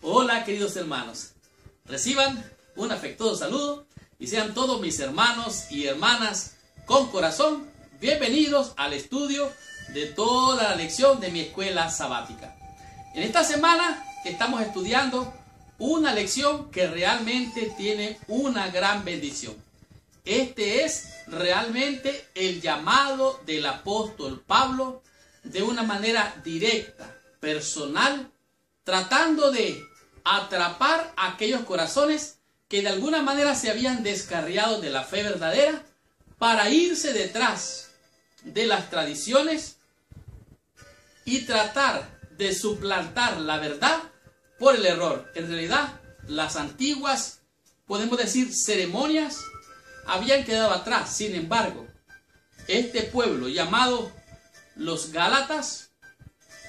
Hola queridos hermanos, reciban un afectuoso saludo y sean todos mis hermanos y hermanas con corazón bienvenidos al estudio de toda la lección de mi escuela sabática. En esta semana estamos estudiando una lección que realmente tiene una gran bendición. Este es realmente el llamado del apóstol Pablo de una manera directa, personal, tratando de atrapar a aquellos corazones que de alguna manera se habían descarriado de la fe verdadera para irse detrás de las tradiciones y tratar de suplantar la verdad por el error. En realidad, las antiguas, podemos decir, ceremonias habían quedado atrás. Sin embargo, este pueblo llamado los Gálatas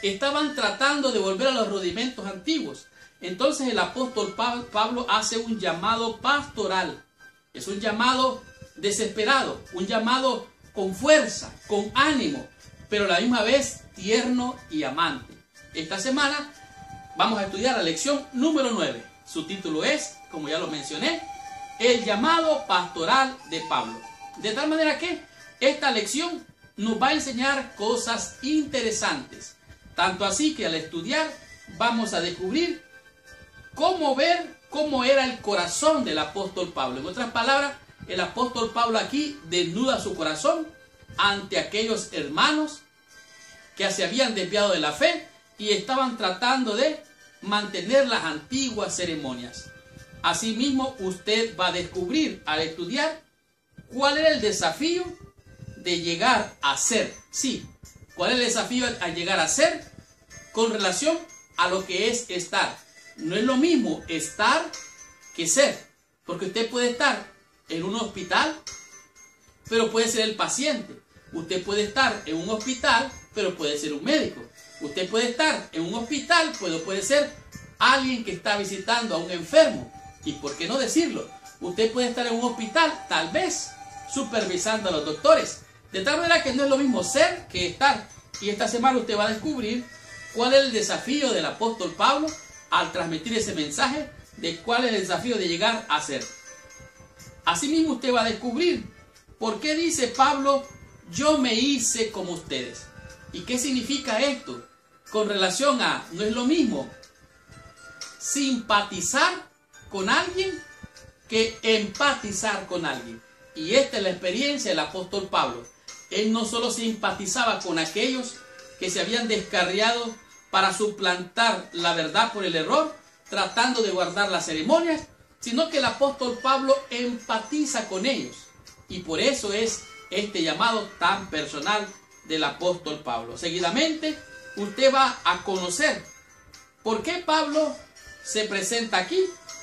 estaban tratando de volver a los rudimentos antiguos. Entonces el apóstol Pablo hace un llamado pastoral. Es un llamado desesperado, un llamado con fuerza, con ánimo, pero a la misma vez tierno y amante. Esta semana vamos a estudiar la lección número 9. Su título es, como ya lo mencioné, el llamado pastoral de Pablo. De tal manera que esta lección nos va a enseñar cosas interesantes. Tanto así que al estudiar vamos a descubrir ver cómo era el corazón del apóstol Pablo. En otras palabras, el apóstol Pablo aquí desnuda su corazón ante aquellos hermanos que se habían desviado de la fe y estaban tratando de mantener las antiguas ceremonias. Asimismo, usted va a descubrir al estudiar cuál era el desafío de llegar a ser. Sí, ¿cuál es el desafío a llegar a ser con relación a lo que es estar? No es lo mismo estar que ser, porque usted puede estar en un hospital, pero puede ser el paciente. Usted puede estar en un hospital, pero puede ser un médico. Usted puede estar en un hospital, pero puede ser alguien que está visitando a un enfermo. Y por qué no decirlo, usted puede estar en un hospital, tal vez, supervisando a los doctores. De tal manera que no es lo mismo ser que estar. Y esta semana usted va a descubrir cuál es el desafío del apóstol Pablo al transmitir ese mensaje de cuál es el desafío de llegar a ser. Asimismo usted va a descubrir por qué dice Pablo, yo me hice como ustedes. ¿Y qué significa esto? Con relación a, no es lo mismo simpatizar con alguien que empatizar con alguien. Y esta es la experiencia del apóstol Pablo. Él no solo simpatizaba con aquellos que se habían descarriado para suplantar la verdad por el error, tratando de guardar las ceremonias, sino que el apóstol Pablo empatiza con ellos. Y por eso es este llamado tan personal del apóstol Pablo. Seguidamente, usted va a conocer por qué Pablo se presenta aquí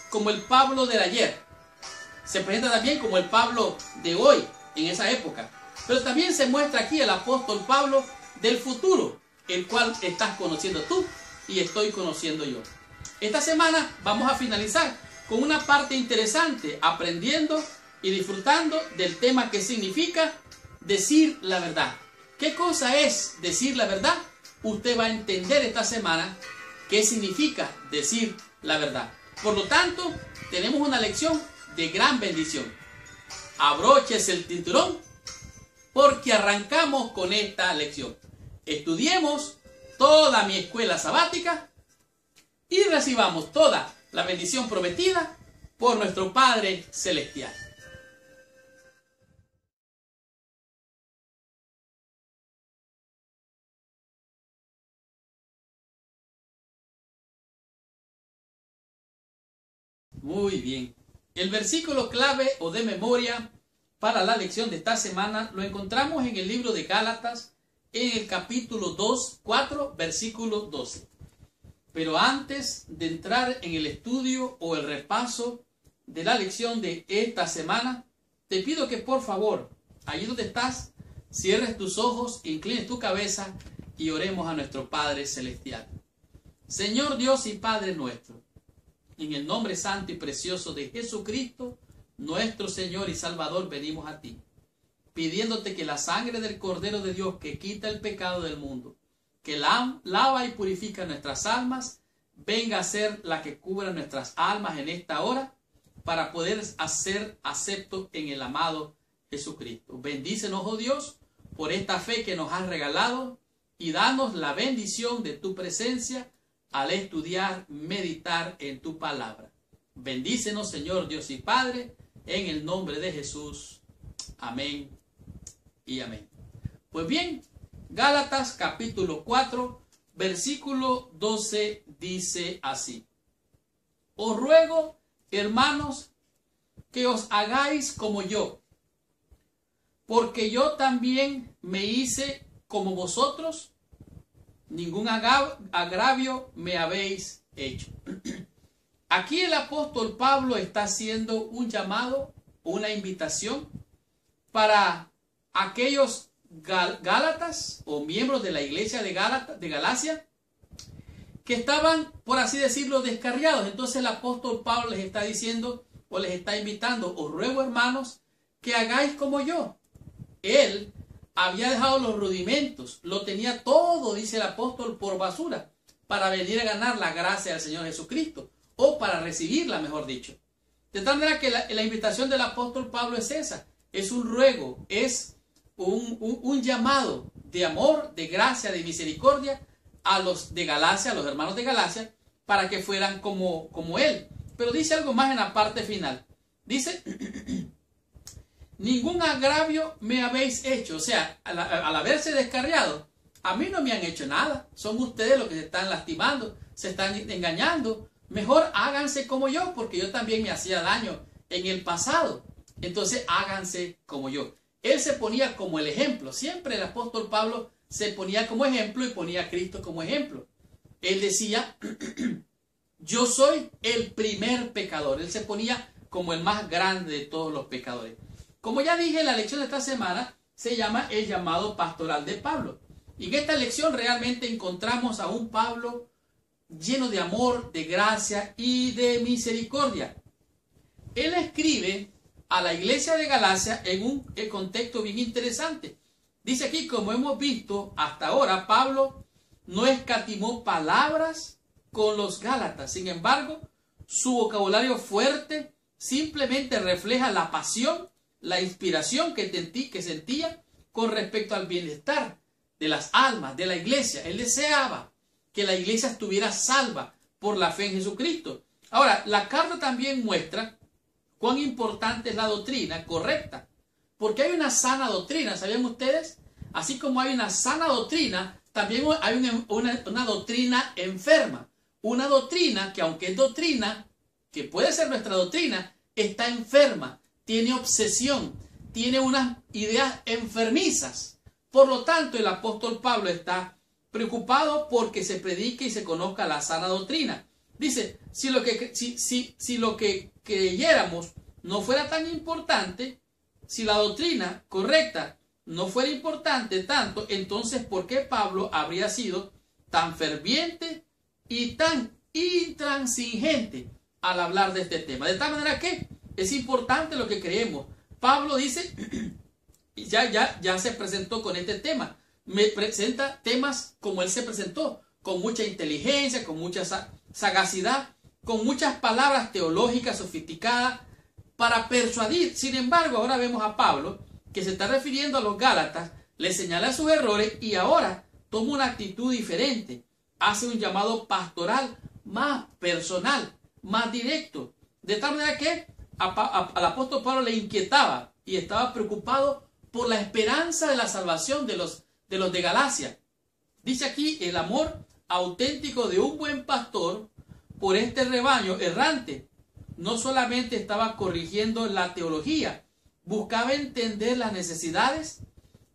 como el Pablo del ayer. Se presenta también como el Pablo de hoy, en esa época. Pero también se muestra aquí el apóstol Pablo del futuro, el cual estás conociendo tú y estoy conociendo yo. Esta semana vamos a finalizar con una parte interesante, aprendiendo y disfrutando del tema que significa decir la verdad. ¿Qué cosa es decir la verdad? Usted va a entender esta semana qué significa decir la verdad. Por lo tanto, tenemos una lección de gran bendición. Abróchese el cinturón porque arrancamos con esta lección. Estudiemos toda mi escuela sabática y recibamos toda la bendición prometida por nuestro Padre Celestial. Muy bien. El versículo clave o de memoria para la lección de esta semana lo encontramos en el libro de Gálatas, en el capítulo 4, versículo 12. Pero antes de entrar en el estudio o el repaso de la lección de esta semana, te pido que por favor, allí donde estás, cierres tus ojos, inclines tu cabeza y oremos a nuestro Padre Celestial. Señor Dios y Padre nuestro, en el nombre santo y precioso de Jesucristo, nuestro Señor y Salvador, venimos a ti, pidiéndote que la sangre del Cordero de Dios que quita el pecado del mundo, que lava y purifica nuestras almas, venga a ser la que cubra nuestras almas en esta hora para poder hacer acepto en el amado Jesucristo. Bendícenos, oh Dios, por esta fe que nos has regalado y danos la bendición de tu presencia al estudiar, meditar en tu palabra. Bendícenos, Señor Dios y Padre, en el nombre de Jesús. Amén y amén. Pues bien, Gálatas capítulo 4, versículo 12 dice así: Os ruego, hermanos, que os hagáis como yo, porque yo también me hice como vosotros, ningún agravio me habéis hecho. Aquí el apóstol Pablo está haciendo un llamado, una invitación para aquellos Gálatas o miembros de la iglesia de Galacia que estaban, por así decirlo, descarriados. Entonces el apóstol Pablo les está diciendo o les está invitando: os ruego, hermanos, que hagáis como yo. Él había dejado los rudimentos, lo tenía todo, dice el apóstol, por basura, para venir a ganar la gracia del Señor Jesucristo, o para recibirla, mejor dicho. De tal manera que la invitación del apóstol Pablo es esa, es un ruego, es un llamado de amor, de gracia, de misericordia a los de Galacia, a los hermanos de Galacia, para que fueran como él. Pero dice algo más en la parte final. Dice: ningún agravio me habéis hecho. O sea, al haberse descarriado, a mí no me han hecho nada. Son ustedes los que se están lastimando, se están engañando. Mejor háganse como yo, porque yo también me hacía daño en el pasado. Entonces háganse como yo. Él se ponía como el ejemplo. Siempre el apóstol Pablo se ponía como ejemplo y ponía a Cristo como ejemplo. Él decía: yo soy el primer pecador. Él se ponía como el más grande de todos los pecadores. Como ya dije, la lección de esta semana se llama el llamado pastoral de Pablo. Y en esta lección realmente encontramos a un Pablo lleno de amor, de gracia y de misericordia. Él escribe a la iglesia de Galacia en un contexto bien interesante. Dice aquí: como hemos visto hasta ahora, Pablo no escatimó palabras con los Gálatas. Sin embargo, su vocabulario fuerte simplemente refleja la pasión, la inspiración que sentía con respecto al bienestar de las almas, de la iglesia. Él deseaba que la iglesia estuviera salva por la fe en Jesucristo. Ahora, la carta también muestra cuán importante es la doctrina correcta, porque hay una sana doctrina, ¿sabían ustedes? Así como hay una sana doctrina, también hay una doctrina enferma. Una doctrina que, aunque es doctrina, que puede ser nuestra doctrina, está enferma, tiene obsesión, tiene unas ideas enfermizas. Por lo tanto, el apóstol Pablo está preocupado porque se predique y se conozca la sana doctrina. Dice: si lo que creyéramos no fuera tan importante, si la doctrina correcta no fuera importante tanto, entonces ¿por qué Pablo habría sido tan ferviente y tan intransigente al hablar de este tema? De tal manera que es importante lo que creemos. Pablo dice, ya se presentó con este tema. Me presenta temas como él se presentó, con mucha inteligencia, con mucha sagacidad, con muchas palabras teológicas sofisticadas para persuadir. Sin embargo, ahora vemos a Pablo que se está refiriendo a los Gálatas, le señala sus errores y ahora toma una actitud diferente. Hace un llamado pastoral más personal, más directo. De tal manera que al apóstol Pablo le inquietaba y estaba preocupado por la esperanza de la salvación de los de Galacia. Dice aquí: el amor auténtico de un buen pastor por este rebaño errante. No solamente estaba corrigiendo la teología, buscaba entender las necesidades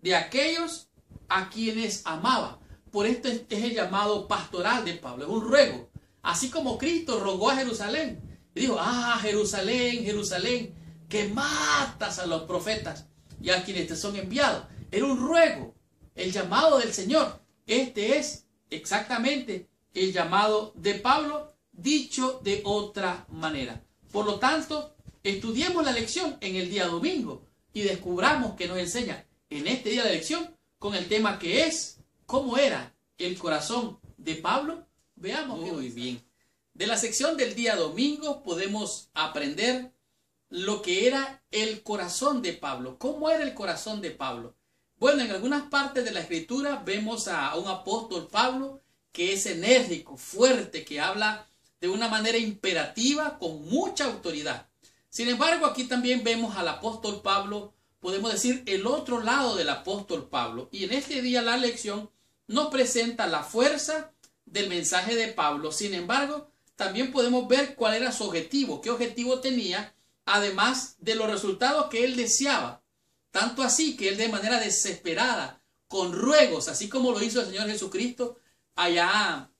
de aquellos a quienes amaba. Por esto es el llamado pastoral de Pablo, es un ruego. Así como Cristo rogó a Jerusalén y dijo: Jerusalén, Jerusalén, que matas a los profetas y a quienes te son enviados. Era un ruego, el llamado del Señor. Este es exactamente el llamado de Pablo, dicho de otra manera. Por lo tanto, estudiemos la lección en el día domingo y descubramos que nos enseña en este día de lección con el tema que es: ¿cómo era el corazón de Pablo? Veamos. Muy bien. De la sección del día domingo podemos aprender lo que era el corazón de Pablo. ¿Cómo era el corazón de Pablo? Bueno, en algunas partes de la escritura vemos a un apóstol Pablo que es enérgico, fuerte, que habla de una manera imperativa, con mucha autoridad. Sin embargo, aquí también vemos al apóstol Pablo, podemos decir, el otro lado del apóstol Pablo. Y en este día la lección nos presenta la fuerza del mensaje de Pablo. Sin embargo, también podemos ver cuál era su objetivo, qué objetivo tenía, además de los resultados que él deseaba. Tanto así que él de manera desesperada, con ruegos, así como lo hizo el Señor Jesucristo allá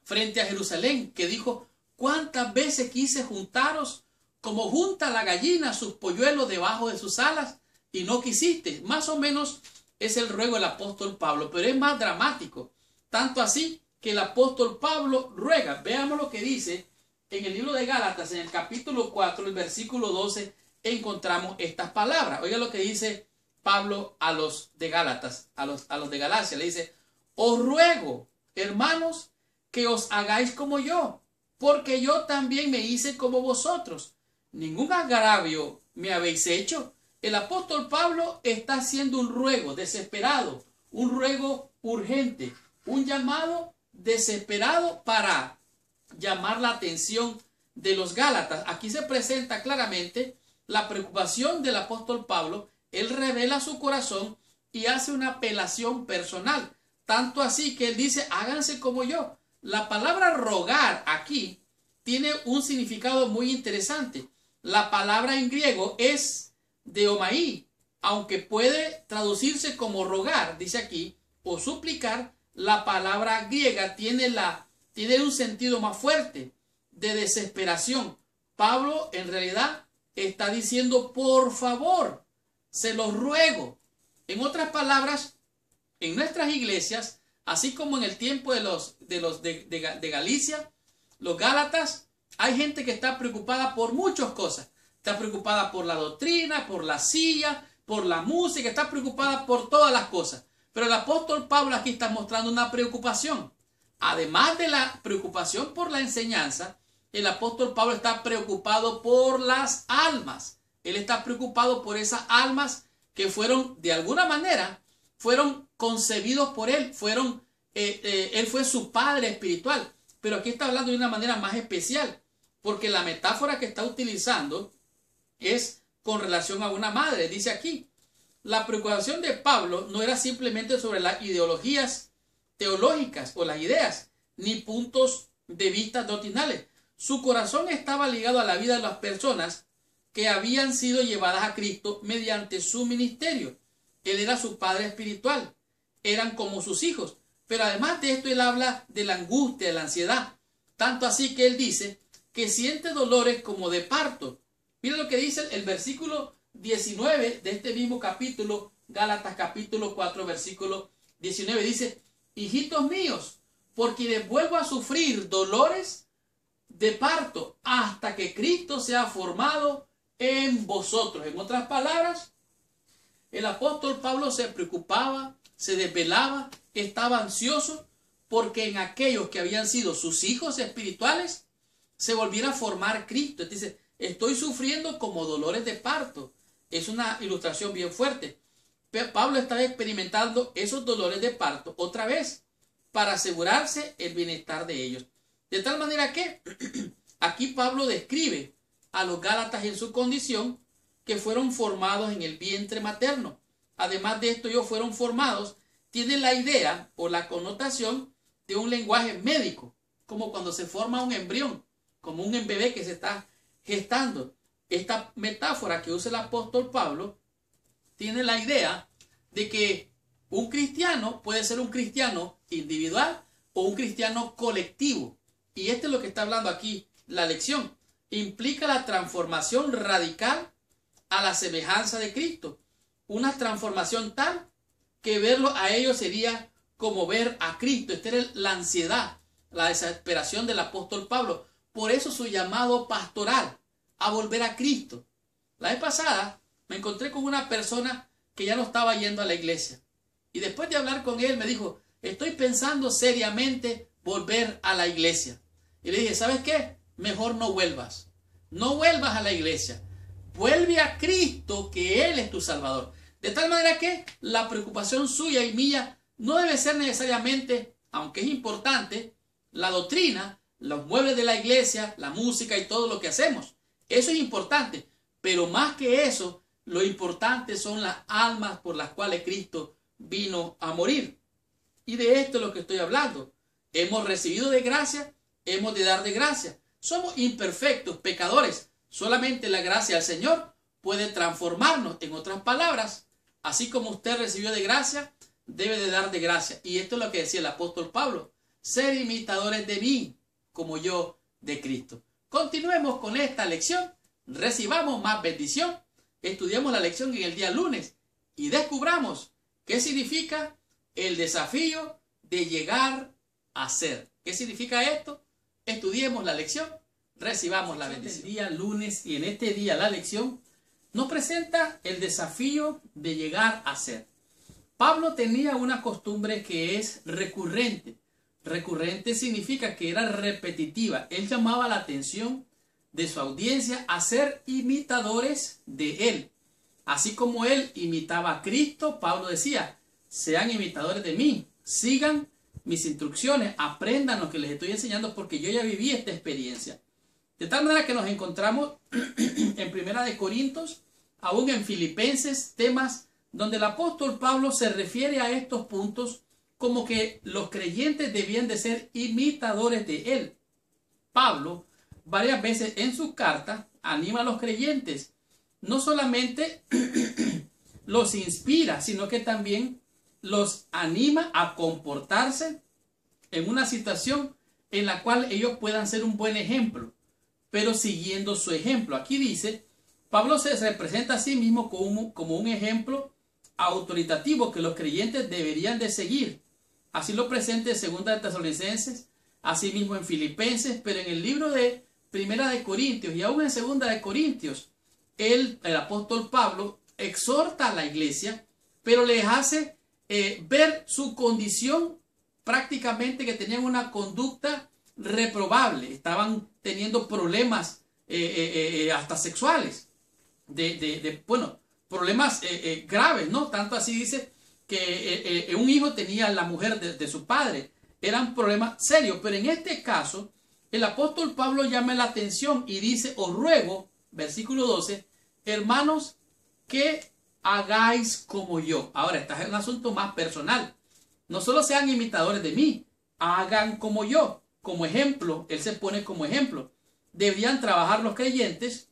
frente a Jerusalén, que dijo: ¿cuántas veces quise juntaros como junta la gallina sus polluelos debajo de sus alas y no quisiste? Más o menos es el ruego del apóstol Pablo, pero es más dramático. Tanto así que el apóstol Pablo ruega. Veamos lo que dice en el libro de Gálatas, en el capítulo 4, el versículo 12, encontramos estas palabras. Oiga lo que dice Pablo a los de Gálatas, a los de Galacia. Le dice: os ruego, hermanos, que os hagáis como yo, porque yo también me hice como vosotros. Ningún agravio me habéis hecho. El apóstol Pablo está haciendo un ruego desesperado, un ruego urgente, un llamado desesperado para llamar la atención de los Gálatas. Aquí se presenta claramente la preocupación del apóstol Pablo. Él revela su corazón y hace una apelación personal. Tanto así que él dice: háganse como yo. La palabra rogar aquí tiene un significado muy interesante. La palabra en griego es deomaí, aunque puede traducirse como rogar, dice aquí, o suplicar. La palabra griega tiene un sentido más fuerte, de desesperación. Pablo en realidad está diciendo: por favor, se los ruego. En otras palabras, en nuestras iglesias, así como en el tiempo de Galicia, los Gálatas, hay gente que está preocupada por muchas cosas. Está preocupada por la doctrina, por la silla, por la música, está preocupada por todas las cosas. Pero el apóstol Pablo aquí está mostrando una preocupación. Además de la preocupación por la enseñanza, el apóstol Pablo está preocupado por las almas. Él está preocupado por esas almas que fueron, de alguna manera, fueron concebidos por él. Él fue su padre espiritual. Pero aquí está hablando de una manera más especial, porque la metáfora que está utilizando es con relación a una madre. Dice aquí: la preocupación de Pablo no era simplemente sobre las ideologías teológicas o las ideas, ni puntos de vista doctrinales. Su corazón estaba ligado a la vida de las personas que habían sido llevadas a Cristo mediante su ministerio. Él era su padre espiritual, eran como sus hijos. Pero además de esto, él habla de la angustia, de la ansiedad. Tanto así que él dice que siente dolores como de parto. Mira lo que dice el versículo 19 de este mismo capítulo, Gálatas capítulo 4, versículo 19. Dice: hijitos míos, por quienes vuelvo a sufrir dolores de parto hasta que Cristo sea formado en vosotros. En otras palabras, el apóstol Pablo se preocupaba, se desvelaba, estaba ansioso porque en aquellos que habían sido sus hijos espirituales se volviera a formar Cristo. Dice: estoy sufriendo como dolores de parto. Es una ilustración bien fuerte. Pero Pablo estaba experimentando esos dolores de parto otra vez para asegurarse el bienestar de ellos. De tal manera que aquí Pablo describe a los Gálatas en su condición, que fueron formados en el vientre materno. Además de esto, ellos fueron formados, tienen la idea o la connotación de un lenguaje médico, como cuando se forma un embrión, como un bebé que se está gestando. Esta metáfora que usa el apóstol Pablo tiene la idea de que un cristiano puede ser un cristiano individual o un cristiano colectivo. Y esto es lo que está hablando aquí la lección. Implica la transformación radical a la semejanza de Cristo. Una transformación tal que verlo a ellos sería como ver a Cristo. Esta era la ansiedad, la desesperación del apóstol Pablo. Por eso su llamado pastoral a volver a Cristo. La vez pasada me encontré con una persona que ya no estaba yendo a la iglesia. Y después de hablar con él me dijo: estoy pensando seriamente volver a la iglesia. y le dije, ¿sabes qué? Mejor no vuelvas. No vuelvas a la iglesia. Vuelve a Cristo, que Él es tu Salvador. De tal manera que la preocupación suya y mía no debe ser necesariamente, aunque es importante, la doctrina, los muebles de la iglesia, la música y todo lo que hacemos. Eso es importante. Pero más que eso, lo importante son las almas por las cuales Cristo vino a morir. Y de esto es lo que estoy hablando. Hemos recibido de gracia, hemos de dar de gracia. Somos imperfectos, pecadores. Solamente la gracia del Señor puede transformarnos. En otras palabras, así como usted recibió de gracia, debe de dar de gracia. Y esto es lo que decía el apóstol Pablo. Ser imitadores de mí, como yo de Cristo. Continuemos con esta lección. Recibamos más bendición. Estudiamos la lección en el día lunes y descubramos qué significa el desafío de llegar a ser. ¿Qué significa esto? Estudiemos la lección, recibamos la bendición. El día lunes y en este día la lección nos presenta el desafío de llegar a ser. Pablo tenía una costumbre que es recurrente. Recurrente significa que era repetitiva. Él llamaba la atención de su audiencia a ser imitadores de él. Así como él imitaba a Cristo, Pablo decía, sean imitadores de mí, sigan mis instrucciones, aprendan lo que les estoy enseñando porque yo ya viví esta experiencia. De tal manera que nos encontramos en Primera de Corintios, aún en Filipenses, temas donde el apóstol Pablo se refiere a estos puntos como que los creyentes debían de ser imitadores de él. Pablo varias veces en sus cartas anima a los creyentes, no solamente los inspira, sino que también los anima a comportarse en una situación en la cual ellos puedan ser un buen ejemplo, pero siguiendo su ejemplo. Aquí dice, Pablo se presenta a sí mismo como un ejemplo autoritativo que los creyentes deberían de seguir. Así lo presenta en Segunda de Tesalonicenses, así mismo en Filipenses, pero en el libro de Primera de Corintios y aún en Segunda de Corintios, el apóstol Pablo exhorta a la iglesia, pero les hace ver su condición prácticamente que tenían una conducta reprobable, estaban teniendo problemas hasta sexuales, problemas graves, ¿no? Tanto así dice que un hijo tenía la mujer de su padre, eran problemas serios, pero en este caso el apóstol Pablo llama la atención y dice, os ruego, versículo 12, hermanos, que hagáis como yo. Ahora, este es un asunto más personal. No solo sean imitadores de mí, hagan como yo. Como ejemplo, él se pone como ejemplo. Deberían trabajar los creyentes,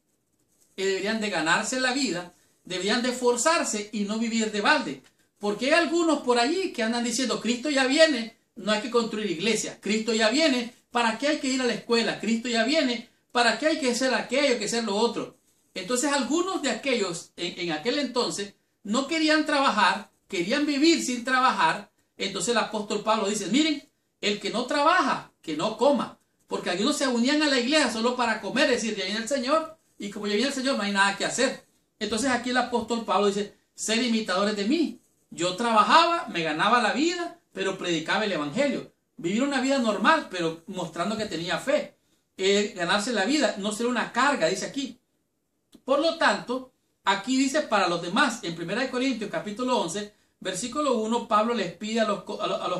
deberían de ganarse la vida, deberían de esforzarse y no vivir de balde. Porque hay algunos por allí que andan diciendo, Cristo ya viene, no hay que construir iglesia. Cristo ya viene, ¿para qué hay que ir a la escuela? Cristo ya viene, ¿para qué hay que hacer aquello, que hacer lo otro? Entonces algunos de aquellos en aquel entonces no querían trabajar, querían vivir sin trabajar. Entonces el apóstol Pablo dice, miren, el que no trabaja, que no coma. Porque algunos se unían a la iglesia solo para comer, es decir, ya viene el Señor, y como ya viene el Señor no hay nada que hacer. Entonces aquí el apóstol Pablo dice, ser imitadores de mí. Yo trabajaba, me ganaba la vida, pero predicaba el evangelio. Vivir una vida normal, pero mostrando que tenía fe. Ganarse la vida, no ser una carga, dice aquí. Por lo tanto, aquí dice para los demás, en 1 Corintios capítulo 11, versículo 1, Pablo les pide a los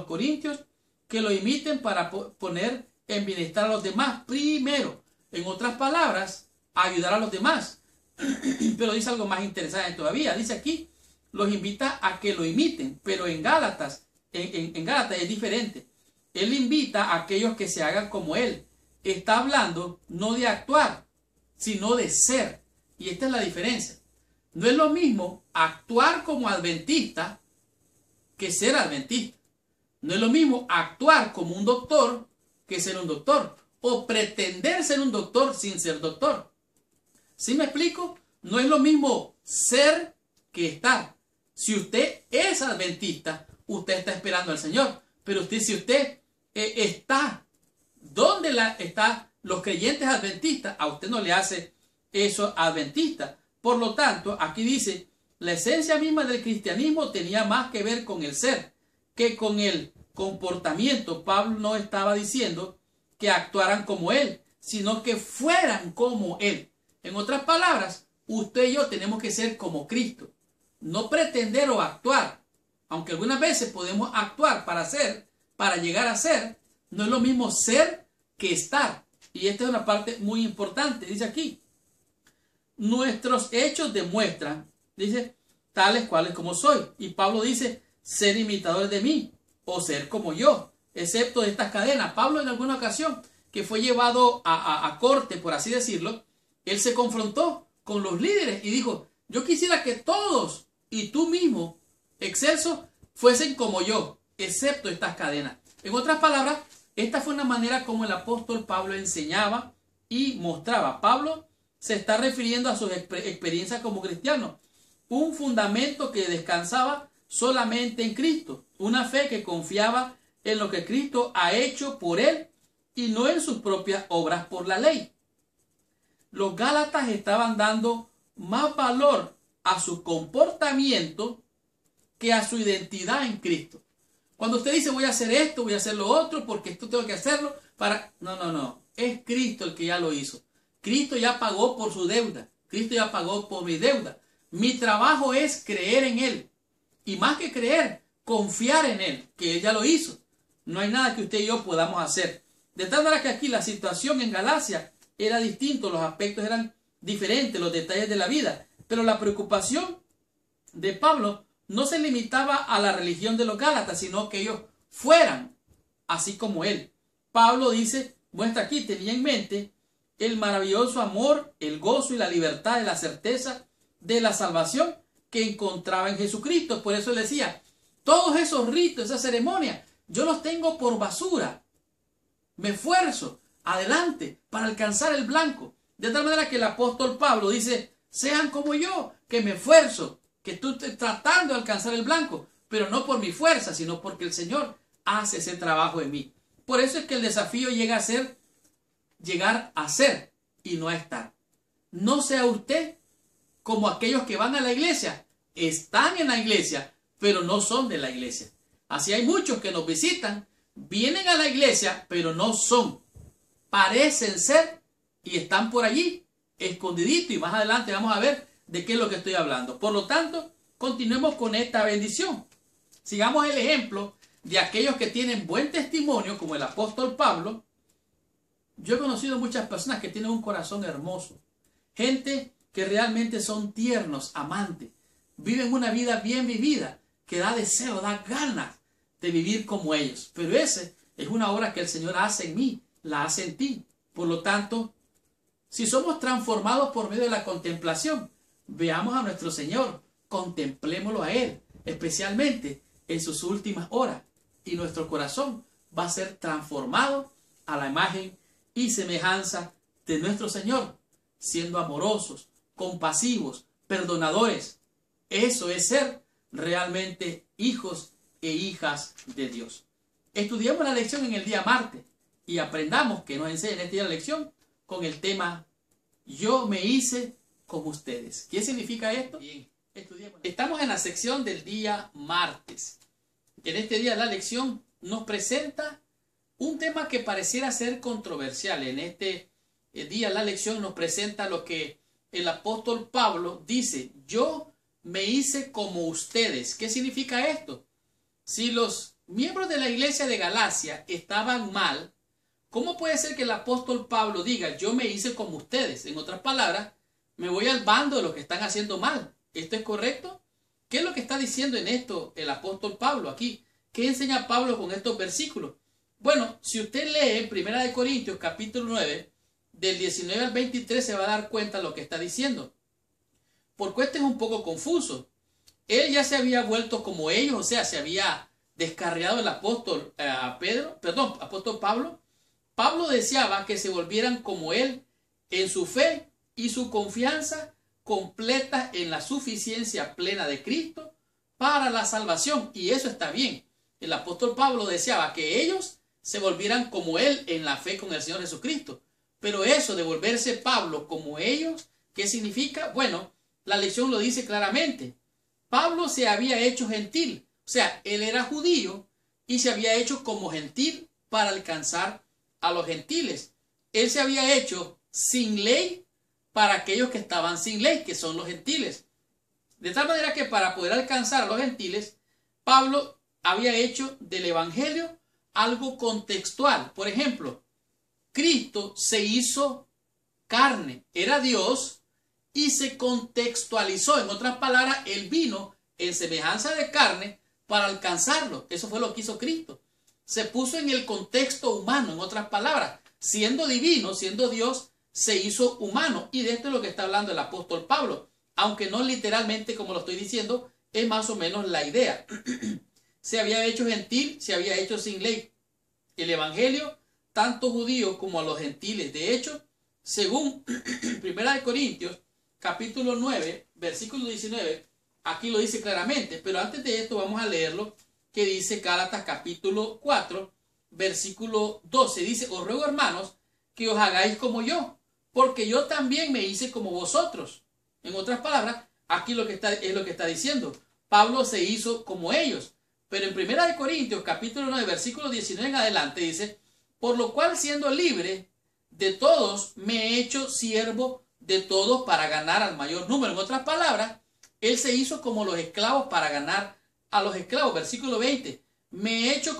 corintios que lo imiten para poner en bienestar a los demás primero. En otras palabras, ayudar a los demás. Pero dice algo más interesante todavía. Dice aquí, los invita a que lo imiten, pero en Gálatas es diferente. Él invita a aquellos que se hagan como él. Está hablando no de actuar, sino de ser. Y esta es la diferencia. No es lo mismo actuar como adventista que ser adventista. No es lo mismo actuar como un doctor que ser un doctor. O pretender ser un doctor sin ser doctor. ¿Sí me explico? No es lo mismo ser que estar. Si usted es adventista, usted está esperando al Señor. Pero si usted está donde están los creyentes adventistas, a usted no le hace eso adventista. Por lo tanto, aquí dice, la esencia misma del cristianismo tenía más que ver con el ser que con el comportamiento. Pablo no estaba diciendo que actuaran como Él, sino que fueran como Él. En otras palabras, usted y yo tenemos que ser como Cristo. No pretender o actuar, aunque algunas veces podemos actuar para ser, para llegar a ser, no es lo mismo ser que estar. Y esta es una parte muy importante. Dice aquí, nuestros hechos demuestran, dice, tales cuales como soy. Y Pablo dice, ser imitadores de mí o ser como yo, excepto de estas cadenas. Pablo en alguna ocasión que fue llevado a corte, por así decirlo, él se confrontó con los líderes y dijo, yo quisiera que todos y tú mismo, Excelso, fuesen como yo, excepto estas cadenas. En otras palabras, esta fue una manera como el apóstol Pablo enseñaba y mostraba. Pablo se está refiriendo a su experiencia como cristiano, un fundamento que descansaba solamente en Cristo, una fe que confiaba en lo que Cristo ha hecho por él y no en sus propias obras por la ley. Los Gálatas estaban dando más valor a su comportamiento que a su identidad en Cristo. Cuando usted dice voy a hacer esto, voy a hacer lo otro, porque esto tengo que hacerlo para... No. Es Cristo el que ya lo hizo. Cristo ya pagó por su deuda. Cristo ya pagó por mi deuda. Mi trabajo es creer en Él. Y más que creer, confiar en Él, que Él ya lo hizo. No hay nada que usted y yo podamos hacer. De tal manera que aquí la situación en Galacia era distinta, los aspectos eran diferentes, los detalles de la vida. Pero la preocupación de Pablo no se limitaba a la religión de los Gálatas, sino que ellos fueran así como él. Pablo dice, muestra aquí, tenía en mente el maravilloso amor, el gozo y la libertad de la certeza de la salvación que encontraba en Jesucristo. Por eso él decía, todos esos ritos, esas ceremonias, yo los tengo por basura. Me esfuerzo adelante para alcanzar el blanco. De tal manera que el apóstol Pablo dice, sean como yo, que me esfuerzo, que estoy tratando de alcanzar el blanco, pero no por mi fuerza, sino porque el Señor hace ese trabajo en mí. Por eso es que el desafío llega a ser, llegar a ser y no a estar. No sea usted como aquellos que van a la iglesia, están en la iglesia, pero no son de la iglesia. Así hay muchos que nos visitan, vienen a la iglesia, pero no son. Parecen ser y están por allí, escondiditos, y más adelante vamos a ver de qué es lo que estoy hablando. Por lo tanto, continuemos con esta bendición. Sigamos el ejemplo de aquellos que tienen buen testimonio, como el apóstol Pablo. Yo he conocido muchas personas que tienen un corazón hermoso. Gente que realmente son tiernos, amantes. Viven una vida bien vivida, que da deseo, da ganas de vivir como ellos. Pero esa es una obra que el Señor hace en mí, la hace en ti. Por lo tanto, si somos transformados por medio de la contemplación, veamos a nuestro Señor, contemplémoslo a Él, especialmente en sus últimas horas, y nuestro corazón va a ser transformado a la imagen y semejanza de nuestro Señor, siendo amorosos, compasivos, perdonadores. Eso es ser realmente hijos e hijas de Dios. Estudiamos la lección en el día martes y aprendamos que nos enseña en este día la lección con el tema Yo me hice como ustedes. ¿Qué significa esto? Bien, estudiemos. Estamos en la sección del día martes. En este día la lección nos presenta un tema que pareciera ser controversial. En este día la lección nos presenta lo que el apóstol Pablo dice, yo me hice como ustedes. ¿Qué significa esto? Si los miembros de la iglesia de Galacia estaban mal, ¿cómo puede ser que el apóstol Pablo diga, yo me hice como ustedes? En otras palabras, me voy al bando de los que están haciendo mal. ¿Esto es correcto? ¿Qué es lo que está diciendo en esto el apóstol Pablo aquí? ¿Qué enseña Pablo con estos versículos? Bueno, si usted lee en 1 Corintios capítulo 9, del 19 al 23, se va a dar cuenta de lo que está diciendo. Porque este es un poco confuso. Él ya se había vuelto como ellos, o sea, se había descarriado el apóstol apóstol Pablo. Pablo deseaba que se volvieran como él en su fe y su confianza completa en la suficiencia plena de Cristo para la salvación. Y eso está bien. El apóstol Pablo deseaba que ellos se volvieran como él en la fe con el Señor Jesucristo. Pero eso de volverse Pablo como ellos, ¿qué significa? Bueno, la lección lo dice claramente. Pablo se había hecho gentil. O sea, él era judío y se había hecho como gentil para alcanzar a los gentiles. Él se había hecho sin ley para aquellos que estaban sin ley, que son los gentiles. De tal manera que para poder alcanzar a los gentiles, Pablo había hecho del evangelio algo contextual. Por ejemplo, Cristo se hizo carne, era Dios y se contextualizó. En otras palabras, Él vino en semejanza de carne para alcanzarlo. Eso fue lo que hizo Cristo. Se puso en el contexto humano, en otras palabras, siendo divino, siendo Dios, se hizo humano. Y de esto es lo que está hablando el apóstol Pablo. Aunque no literalmente como lo estoy diciendo, es más o menos la idea. Se había hecho gentil, se había hecho sin ley. El evangelio, tanto judíos como a los gentiles. De hecho, según 1 Corintios, capítulo 9, versículo 19, aquí lo dice claramente. Pero antes de esto vamos a leerlo, que dice Gálatas capítulo 4, versículo 12. Dice, os ruego, hermanos, que os hagáis como yo, porque yo también me hice como vosotros. En otras palabras, aquí es lo que está diciendo. Pablo se hizo como ellos. Pero en 1 Corintios, capítulo 9, versículo 19 en adelante, dice, por lo cual siendo libre de todos, me he hecho siervo de todos para ganar al mayor número. En otras palabras, él se hizo como los esclavos para ganar a los esclavos. Versículo 20, me he hecho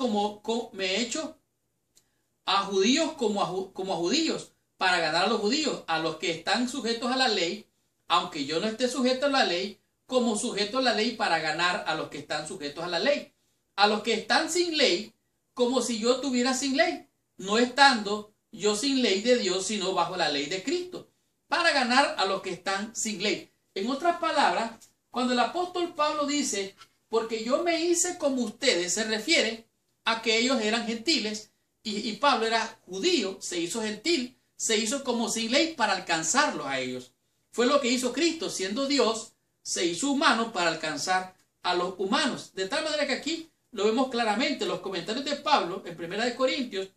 a judíos como a judíos para ganar a los judíos, a los que están sujetos a la ley, aunque yo no esté sujeto a la ley, como sujeto a la ley para ganar a los que están sujetos a la ley. A los que están sin ley, como si yo estuviera sin ley, no estando yo sin ley de Dios, sino bajo la ley de Cristo, para ganar a los que están sin ley. En otras palabras, cuando el apóstol Pablo dice, porque yo me hice como ustedes, se refiere a que ellos eran gentiles y Pablo era judío, se hizo gentil, se hizo como sin ley para alcanzarlos a ellos. Fue lo que hizo Cristo, siendo Dios, se hizo humano para alcanzar a los humanos. De tal manera que aquí lo vemos claramente. Los comentarios de Pablo en 1 Corintios,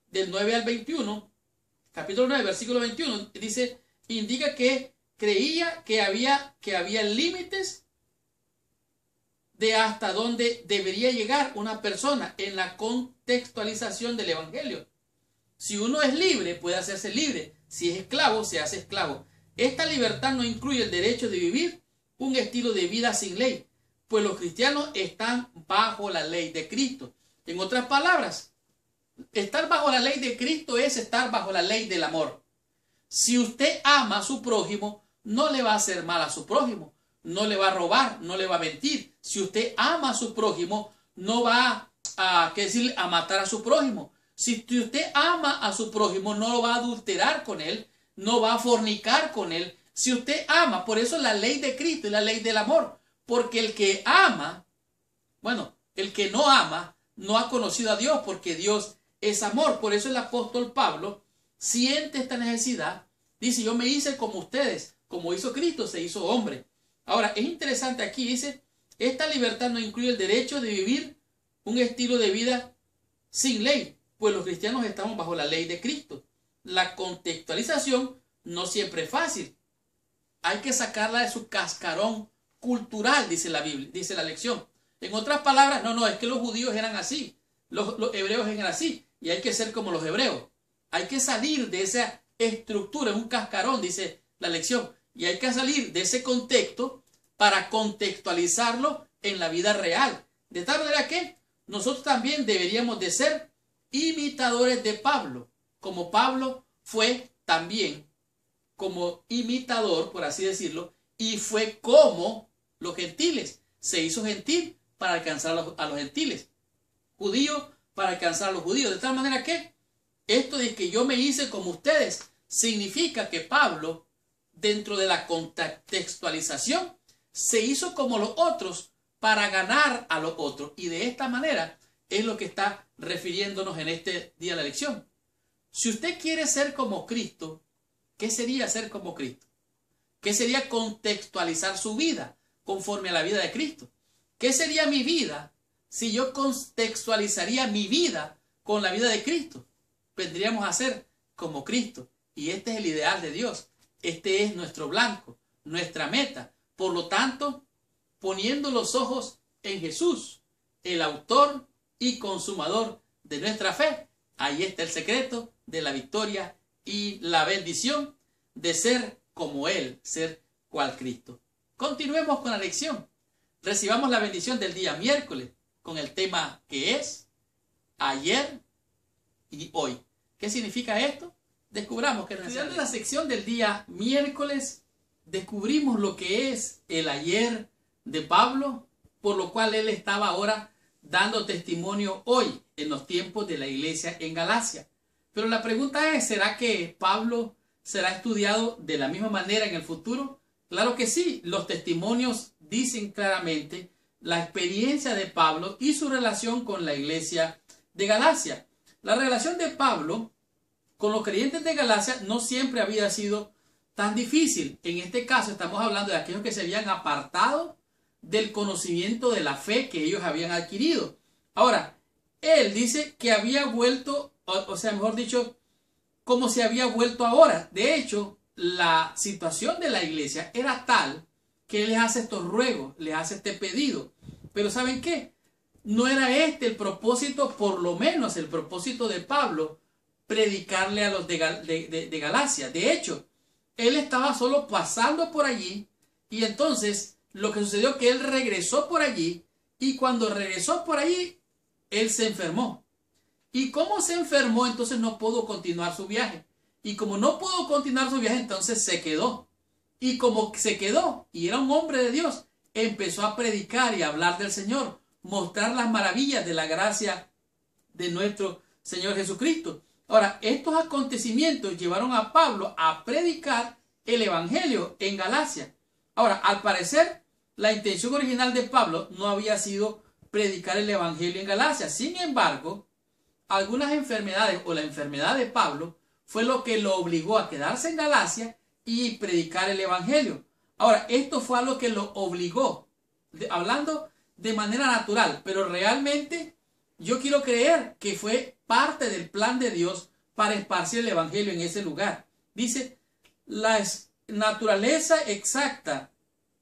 del 9 al 21, capítulo 9, versículo 21, dice, indica que creía que había límites de hasta dónde debería llegar una persona en la contextualización del evangelio. Si uno es libre, puede hacerse libre. Si es esclavo, se hace esclavo. Esta libertad no incluye el derecho de vivir un estilo de vida sin ley, pues los cristianos están bajo la ley de Cristo. En otras palabras, estar bajo la ley de Cristo es estar bajo la ley del amor. Si usted ama a su prójimo, no le va a hacer mal a su prójimo, no le va a robar, no le va a mentir. Si usted ama a su prójimo, no va a matar a su prójimo. Si usted ama a su prójimo, no lo va a adulterar con él, no va a fornicar con él. Si usted ama, por eso la ley de Cristo es la ley del amor. Porque el que ama, el que no ama, no ha conocido a Dios, porque Dios es amor. Por eso el apóstol Pablo siente esta necesidad. Dice, yo me hice como ustedes, como hizo Cristo, se hizo hombre. Ahora, es interesante aquí, dice, esta libertad no incluye el derecho de vivir un estilo de vida sin ley, pues los cristianos estamos bajo la ley de Cristo. La contextualización no siempre es fácil. Hay que sacarla de su cascarón cultural, dice la Biblia, dice la lección. En otras palabras, no, es que los judíos eran así, los hebreos eran así, y hay que ser como los hebreos. Hay que salir de esa estructura, un cascarón, dice la lección, y hay que salir de ese contexto para contextualizarlo en la vida real. De tal manera que nosotros también deberíamos de ser imitadores de Pablo, como Pablo fue también como imitador, por así decirlo, y fue como los gentiles. Se hizo gentil para alcanzar a los gentiles, judío para alcanzar a los judíos. De tal manera que esto de que yo me hice como ustedes significa que Pablo, dentro de la contextualización, se hizo como los otros para ganar a los otros. Y de esta manera es lo que está refiriéndonos en este día de la lección. Si usted quiere ser como Cristo, ¿qué sería ser como Cristo? ¿Qué sería contextualizar su vida conforme a la vida de Cristo? ¿Qué sería mi vida si yo contextualizaría mi vida con la vida de Cristo? Vendríamos a ser como Cristo. Y este es el ideal de Dios. Este es nuestro blanco, nuestra meta. Por lo tanto, poniendo los ojos en Jesús, el autor y consumador de nuestra fe, Ahí está el secreto de la victoria y la bendición de ser como Él, ser cual Cristo. Continuemos con la lección. Recibamos la bendición del día miércoles con el tema que es ayer y hoy. ¿Qué significa esto? Descubramos que estudiando la sección del día miércoles descubrimos lo que es el ayer de Pablo, por lo cual él estaba ahora dando testimonio hoy en los tiempos de la iglesia en Galacia. Pero la pregunta es, ¿será que Pablo será estudiado de la misma manera en el futuro? Claro que sí, los testimonios dicen claramente la experiencia de Pablo y su relación con la iglesia de Galacia. La relación de Pablo con los creyentes de Galacia no siempre había sido tan difícil. En este caso estamos hablando de aquellos que se habían apartado del conocimiento de la fe que ellos habían adquirido. Ahora, él dice que había vuelto, o sea, mejor dicho, como se había vuelto ahora. De hecho, la situación de la iglesia era tal que él les hace estos ruegos, les hace este pedido. Pero ¿saben qué? No era este el propósito, por lo menos el propósito de Pablo, predicarle a los de Galacia. De hecho, él estaba solo pasando por allí y entonces lo que sucedió es que él regresó por allí y cuando regresó por allí, él se enfermó. Y como se enfermó, entonces no pudo continuar su viaje. Y como no pudo continuar su viaje, entonces se quedó. Y como se quedó y era un hombre de Dios, empezó a predicar y a hablar del Señor, mostrar las maravillas de la gracia de nuestro Señor Jesucristo. Ahora, estos acontecimientos llevaron a Pablo a predicar el evangelio en Galacia. Ahora, al parecer, la intención original de Pablo no había sido predicar el evangelio en Galacia. Sin embargo, algunas enfermedades o la enfermedad de Pablo fue lo que lo obligó a quedarse en Galacia y predicar el evangelio. Ahora, esto fue algo que lo obligó, hablando de manera natural, pero realmente yo quiero creer que fue parte del plan de Dios para esparcir el evangelio en ese lugar. Dice, la naturaleza exacta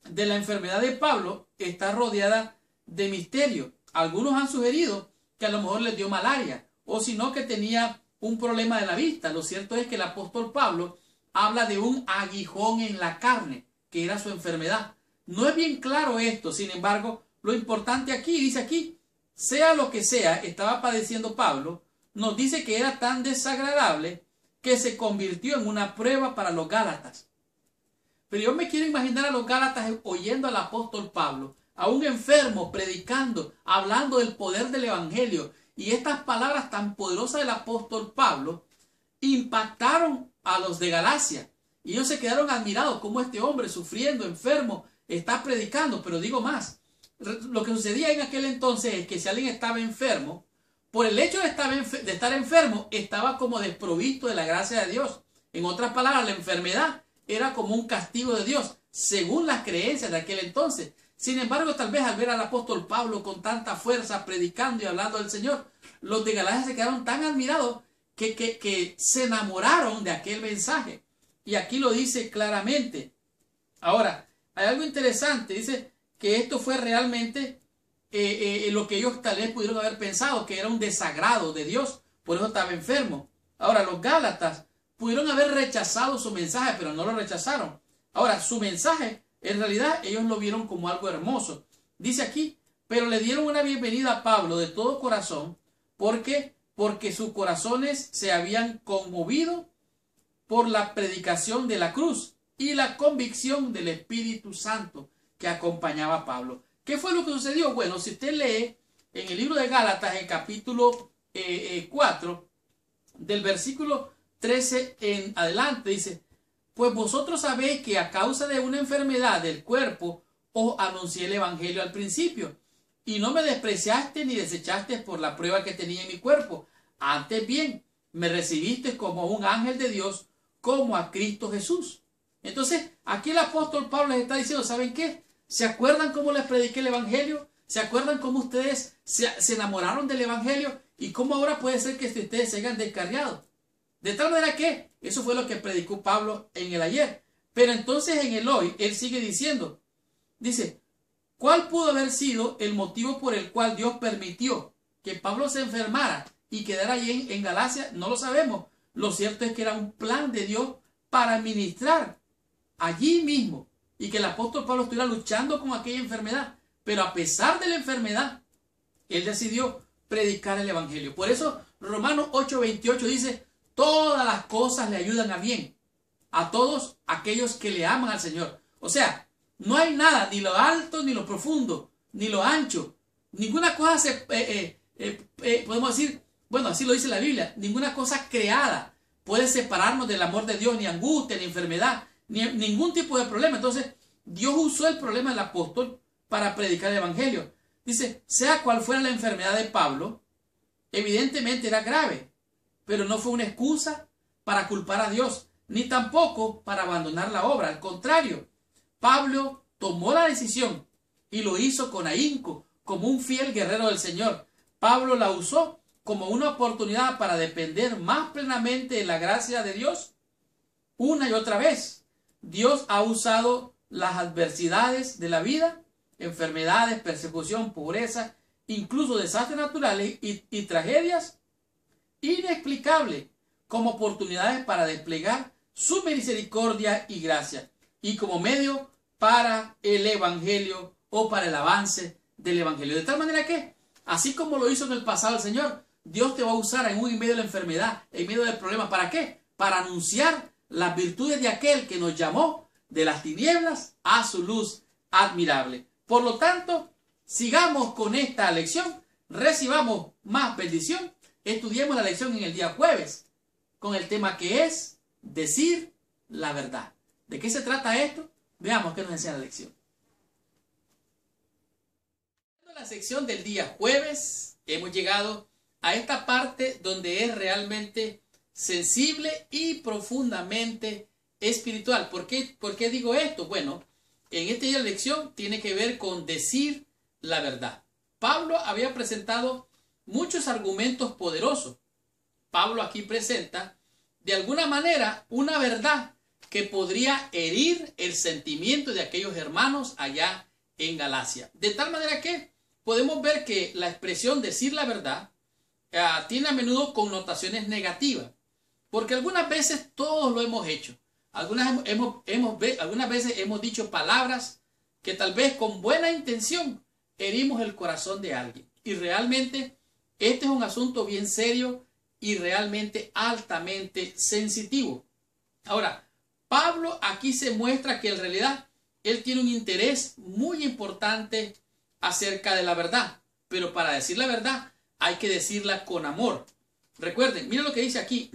de la enfermedad de Pablo está rodeada de misterio. Algunos han sugerido que a lo mejor le dio malaria o sino que tenía un problema de la vista. Lo cierto es que el apóstol Pablo habla de un aguijón en la carne, que era su enfermedad. No es bien claro esto, sin embargo, lo importante aquí, dice aquí, sea lo que sea, estaba padeciendo Pablo, nos dice que era tan desagradable que se convirtió en una prueba para los Gálatas. Pero yo me quiero imaginar a los Gálatas oyendo al apóstol Pablo, a un enfermo, predicando, hablando del poder del evangelio. Y estas palabras tan poderosas del apóstol Pablo impactaron a los de Galacia. Y ellos se quedaron admirados cómo este hombre sufriendo, enfermo, está predicando. Pero digo más, lo que sucedía en aquel entonces es que si alguien estaba enfermo, por el hecho de estar enfermo, estaba como desprovisto de la gracia de Dios. En otras palabras, la enfermedad era como un castigo de Dios, según las creencias de aquel entonces. Sin embargo, tal vez al ver al apóstol Pablo con tanta fuerza predicando y hablando del Señor, los de Galacia se quedaron tan admirados que se enamoraron de aquel mensaje. Y aquí lo dice claramente. Ahora, hay algo interesante, dice que esto fue realmente lo que ellos tal vez pudieron haber pensado, que era un desagrado de Dios, por eso estaba enfermo. Ahora, los Gálatas pudieron haber rechazado su mensaje, pero no lo rechazaron. Ahora, su mensaje, en realidad, ellos lo vieron como algo hermoso. Dice aquí, pero le dieron una bienvenida a Pablo de todo corazón, porque sus corazones se habían conmovido por la predicación de la cruz y la convicción del Espíritu Santo que acompañaba a Pablo. ¿Qué fue lo que sucedió? Bueno, si usted lee en el libro de Gálatas, en capítulo 4, del versículo 13 en adelante, dice, pues vosotros sabéis que a causa de una enfermedad del cuerpo os anuncié el evangelio al principio, y no me despreciaste ni desechaste por la prueba que tenía en mi cuerpo. Antes bien, me recibiste como un ángel de Dios, como a Cristo Jesús. Entonces, aquí el apóstol Pablo les está diciendo, ¿saben qué? ¿Se acuerdan cómo les prediqué el evangelio? ¿Se acuerdan cómo ustedes se enamoraron del evangelio? ¿Y cómo ahora puede ser que ustedes se hayan descarriado? De tal manera que eso fue lo que predicó Pablo en el ayer. Pero entonces en el hoy, él sigue diciendo, dice, ¿cuál pudo haber sido el motivo por el cual Dios permitió que Pablo se enfermara y quedar allí en Galacia? No lo sabemos. Lo cierto es que era un plan de Dios para ministrar allí mismo y que el apóstol Pablo estuviera luchando con aquella enfermedad. Pero a pesar de la enfermedad, él decidió predicar el evangelio. Por eso Romanos 8:28 dice: todas las cosas le ayudan a bien a todos aquellos que le aman al Señor. O sea, no hay nada, ni lo alto, ni lo profundo, ni lo ancho. Ninguna cosa podemos decir, bueno, así lo dice la Biblia, ninguna cosa creada puede separarnos del amor de Dios, ni angustia, ni enfermedad, ni ningún tipo de problema. Entonces, Dios usó el problema del apóstol para predicar el evangelio. Dice, sea cual fuera la enfermedad de Pablo, evidentemente era grave, pero no fue una excusa para culpar a Dios, ni tampoco para abandonar la obra. Al contrario, Pablo tomó la decisión y lo hizo con ahínco, como un fiel guerrero del Señor. Pablo la usó como una oportunidad para depender más plenamente de la gracia de Dios. Una y otra vez, Dios ha usado las adversidades de la vida, enfermedades, persecución, pobreza, incluso desastres naturales y tragedias inexplicables como oportunidades para desplegar su misericordia y gracia, y como medio para el evangelio o para el avance del evangelio. De tal manera que, así como lo hizo en el pasado el Señor, Dios te va a usar en medio de la enfermedad, en medio del problema. ¿Para qué? Para anunciar las virtudes de aquel que nos llamó de las tinieblas a su luz admirable. Por lo tanto, sigamos con esta lección, recibamos más bendición, estudiemos la lección en el día jueves con el tema que es decir la verdad. ¿De qué se trata esto? Veamos qué nos enseña la lección. En la sección del día jueves hemos llegado a esta parte donde es realmente sensible y profundamente espiritual. ¿Por qué digo esto? Bueno, en este día de lección tiene que ver con decir la verdad. Pablo había presentado muchos argumentos poderosos. Pablo aquí presenta de alguna manera una verdad que podría herir el sentimiento de aquellos hermanos allá en Galacia. De tal manera que podemos ver que la expresión decir la verdad tiene a menudo connotaciones negativas, porque algunas veces todos lo hemos hecho. Algunas veces hemos dicho palabras que tal vez con buena intención herimos el corazón de alguien. Y realmente este es un asunto bien serio y realmente altamente sensitivo. Ahora, Pablo aquí se muestra que en realidad él tiene un interés muy importante acerca de la verdad. Pero para decir la verdad hay que decirla con amor. Recuerden, miren lo que dice aquí.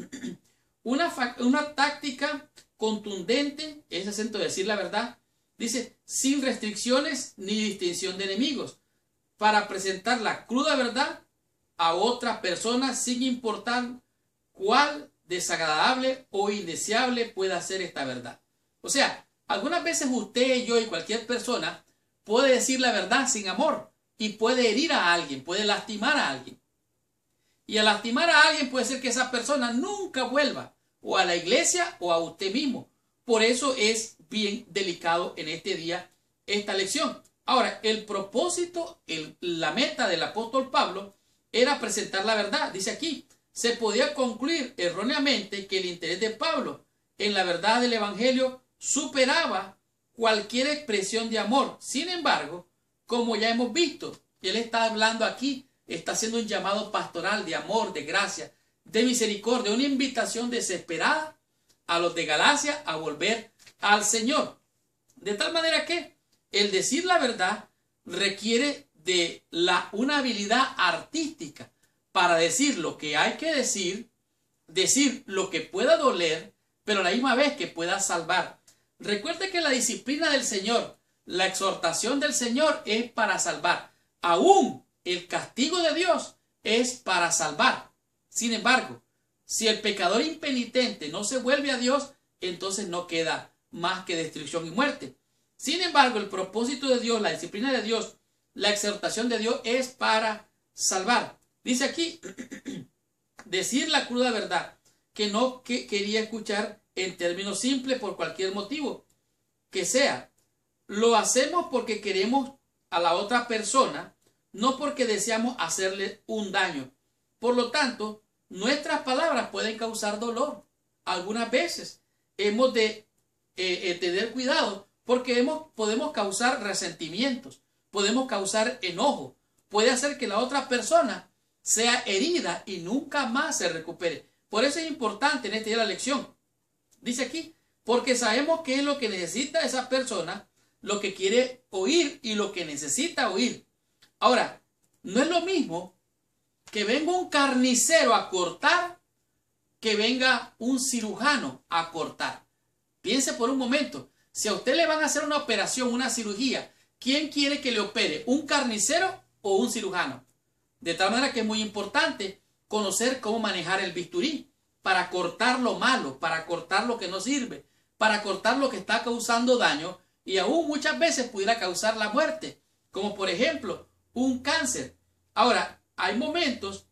Una táctica contundente, ese acento de decir la verdad, dice, sin restricciones ni distinción de enemigos, para presentar la cruda verdad a otra persona sin importar cuál desagradable o indeseable pueda ser esta verdad. O sea, algunas veces usted, yo y cualquier persona puede decir la verdad sin amor y puede herir a alguien, puede lastimar a alguien. Y al lastimar a alguien puede ser que esa persona nunca vuelva o a la iglesia o a usted mismo. Por eso es bien delicado en este día esta lección. Ahora, el propósito, la meta del apóstol Pablo era presentar la verdad. Dice aquí, se podía concluir erróneamente que el interés de Pablo en la verdad del evangelio superaba cualquier expresión de amor. Sin embargo, como ya hemos visto, él está hablando aquí, está haciendo un llamado pastoral de amor, de gracia, de misericordia, una invitación desesperada a los de Galacia a volver al Señor. De tal manera que el decir la verdad requiere de una habilidad artística para decir lo que hay que decir lo que pueda doler, pero a la misma vez que pueda salvar. Recuerde que la disciplina del Señor, la exhortación del Señor es para salvar. Aún el castigo de Dios es para salvar. Sin embargo, si el pecador impenitente no se vuelve a Dios, entonces no queda más que destrucción y muerte. Sin embargo, el propósito de Dios, la disciplina de Dios, la exhortación de Dios es para salvar. Dice aquí, decir la cruda verdad, que no quería escuchar en términos simples por cualquier motivo que sea. Lo hacemos porque queremos a la otra persona, no porque deseamos hacerle un daño. Por lo tanto, nuestras palabras pueden causar dolor. Algunas veces hemos de tener cuidado porque podemos causar resentimientos, podemos causar enojo, puede hacer que la otra persona sea herida y nunca más se recupere. Por eso es importante en este día la lección. Dice aquí, porque sabemos qué es lo que necesita esa persona, lo que quiere oír y lo que necesita oír. Ahora, no es lo mismo que venga un carnicero a cortar que venga un cirujano a cortar. Piense por un momento, si a usted le van a hacer una operación, una cirugía, ¿quién quiere que le opere? ¿Un carnicero o un cirujano? De tal manera que es muy importante conocer cómo manejar el bisturí para cortar lo malo, para cortar lo que no sirve, para cortar lo que está causando daño y aún muchas veces pudiera causar la muerte, como por ejemplo un cáncer. Ahora, hay momentos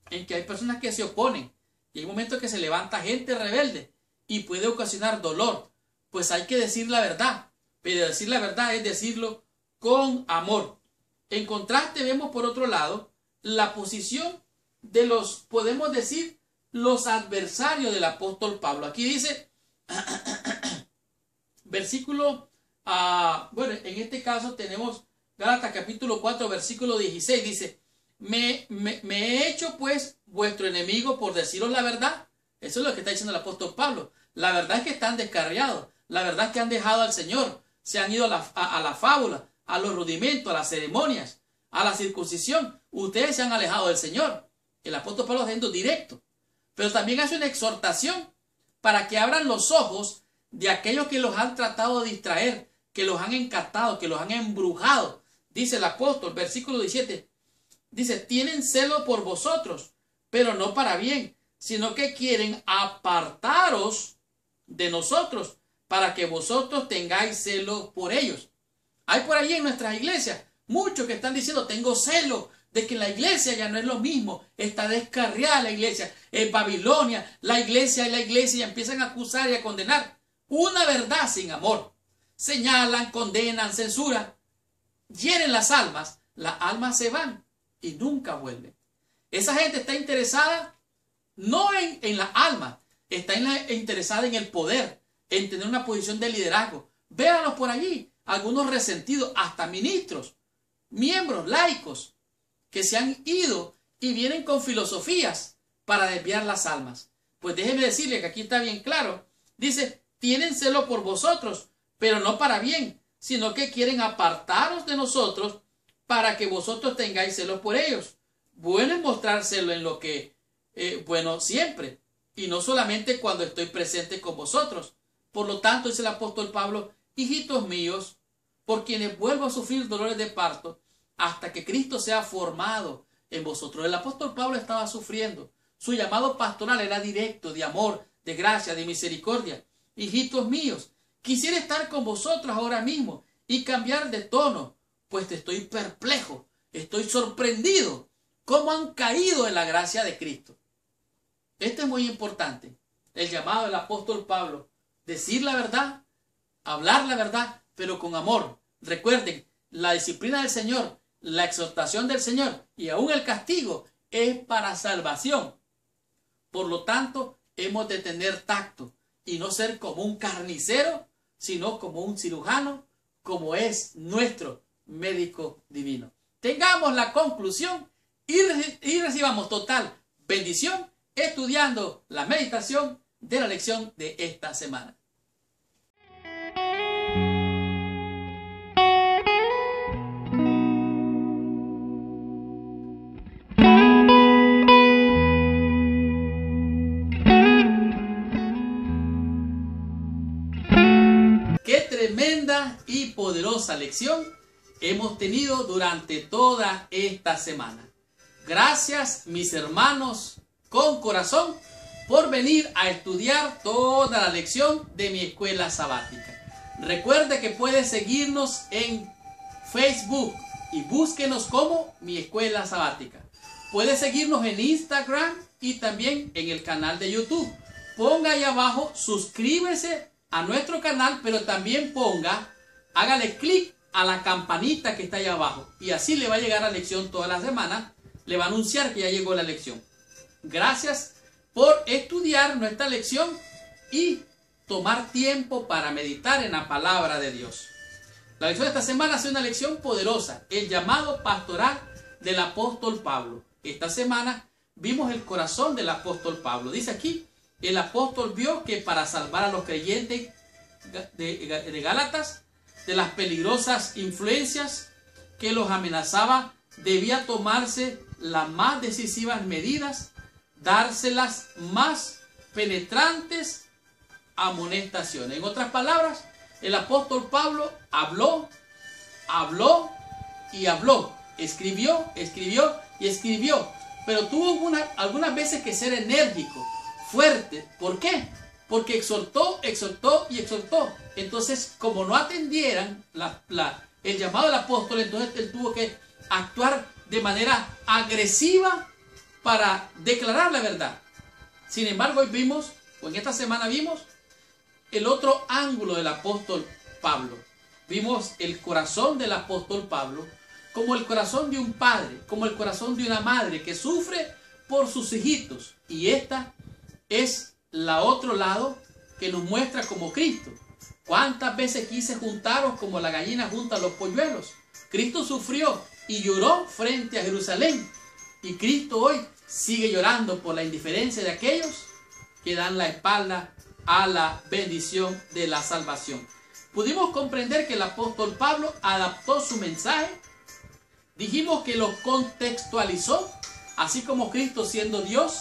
en que hay personas que se oponen y hay momentos que se levanta gente rebelde y puede ocasionar dolor. Pues hay que decir la verdad, pero decir la verdad es decirlo con amor. En contraste vemos por otro lado la posición de los, podemos decir, los adversarios del apóstol Pablo. Aquí dice, versículo, bueno, en este caso tenemos Gálatas capítulo 4, versículo 16, dice, me he hecho pues vuestro enemigo por deciros la verdad. Eso es lo que está diciendo el apóstol Pablo. La verdad es que están descarriados, la verdad es que han dejado al Señor, se han ido a la fábula, a los rudimentos, a las ceremonias, a la circuncisión. Ustedes se han alejado del Señor. El apóstol Pablo está siendo directo, pero también hace una exhortación para que abran los ojos de aquellos que los han tratado de distraer, que los han encantado, que los han embrujado. Dice el apóstol, versículo 17, dice, tienen celo por vosotros, pero no para bien, sino que quieren apartaros de nosotros para que vosotros tengáis celo por ellos. Hay por ahí en nuestras iglesias muchos que están diciendo, tengo celo de que la iglesia ya no es lo mismo, está descarriada la iglesia, en Babilonia, la iglesia y empiezan a acusar y a condenar. Una verdad sin amor. Señalan, condenan, censuran, hieren las almas se van y nunca vuelven. Esa gente está interesada no en la alma, está interesada en el poder, en tener una posición de liderazgo. Véanlos por allí, algunos resentidos, hasta ministros, miembros laicos, que se han ido y vienen con filosofías para desviar las almas. Pues déjeme decirle que aquí está bien claro. Dice, tienen celo por vosotros, pero no para bien, sino que quieren apartaros de nosotros para que vosotros tengáis celo por ellos. Bueno es mostrárselo en lo que, bueno, siempre, y no solamente cuando estoy presente con vosotros. Por lo tanto, dice el apóstol Pablo, hijitos míos, por quienes vuelvo a sufrir dolores de parto, hasta que Cristo sea formado en vosotros. El apóstol Pablo estaba sufriendo. Su llamado pastoral era directo, de amor, de gracia, de misericordia. Hijitos míos, quisiera estar con vosotros ahora mismo y cambiar de tono, pues estoy perplejo, estoy sorprendido. ¿Cómo han caído en la gracia de Cristo? Esto es muy importante. El llamado del apóstol Pablo, decir la verdad, hablar la verdad, pero con amor. Recuerden, la disciplina del Señor, la exhortación del Señor y aún el castigo es para salvación. Por lo tanto, hemos de tener tacto y no ser como un carnicero, sino como un cirujano, como es nuestro médico divino. Tengamos la conclusión y recibamos total bendición estudiando la meditación de la lección de esta semana. Qué tremenda y poderosa lección hemos tenido durante toda esta semana. Gracias, mis hermanos, con corazón, por venir a estudiar toda la lección de mi escuela sabática. Recuerde que puede seguirnos en Facebook y búsquenos como mi escuela sabática. Puede seguirnos en Instagram y también en el canal de YouTube. Ponga ahí abajo, suscríbese a nuestro canal, pero también hágale clic a la campanita que está ahí abajo y así le va a llegar la lección toda la semana le va a anunciar que ya llegó la lección. Gracias por estudiar nuestra lección y tomar tiempo para meditar en la palabra de Dios. La lección de esta semana ha sido una lección poderosa, el llamado pastoral del apóstol Pablo. Esta semana vimos el corazón del apóstol Pablo. Dice aquí, el apóstol vio que para salvar a los creyentes de Gálatas de las peligrosas influencias que los amenazaba, debía tomarse las más decisivas medidas, dárselas más penetrantes amonestaciones. En otras palabras, el apóstol Pablo habló y habló, escribió y escribió, pero tuvo algunas veces que ser enérgico, fuerte. ¿Por qué? Porque exhortó y exhortó. Entonces, como no atendieran el llamado del apóstol, entonces él tuvo que actuar de manera agresiva para declarar la verdad. Sin embargo, hoy vimos, o en esta semana vimos, el otro ángulo del apóstol Pablo. Vimos el corazón del apóstol Pablo como el corazón de un padre, como el corazón de una madre que sufre por sus hijitos. Y esta es la otro lado que nos muestra como Cristo. ¿Cuántas veces quise juntaros como la gallina junta los polluelos? Cristo sufrió y lloró frente a Jerusalén. Y Cristo hoy sigue llorando por la indiferencia de aquellos que dan la espalda a la bendición de la salvación. Pudimos comprender que el apóstol Pablo adaptó su mensaje. Dijimos que lo contextualizó, así como Cristo, siendo Dios,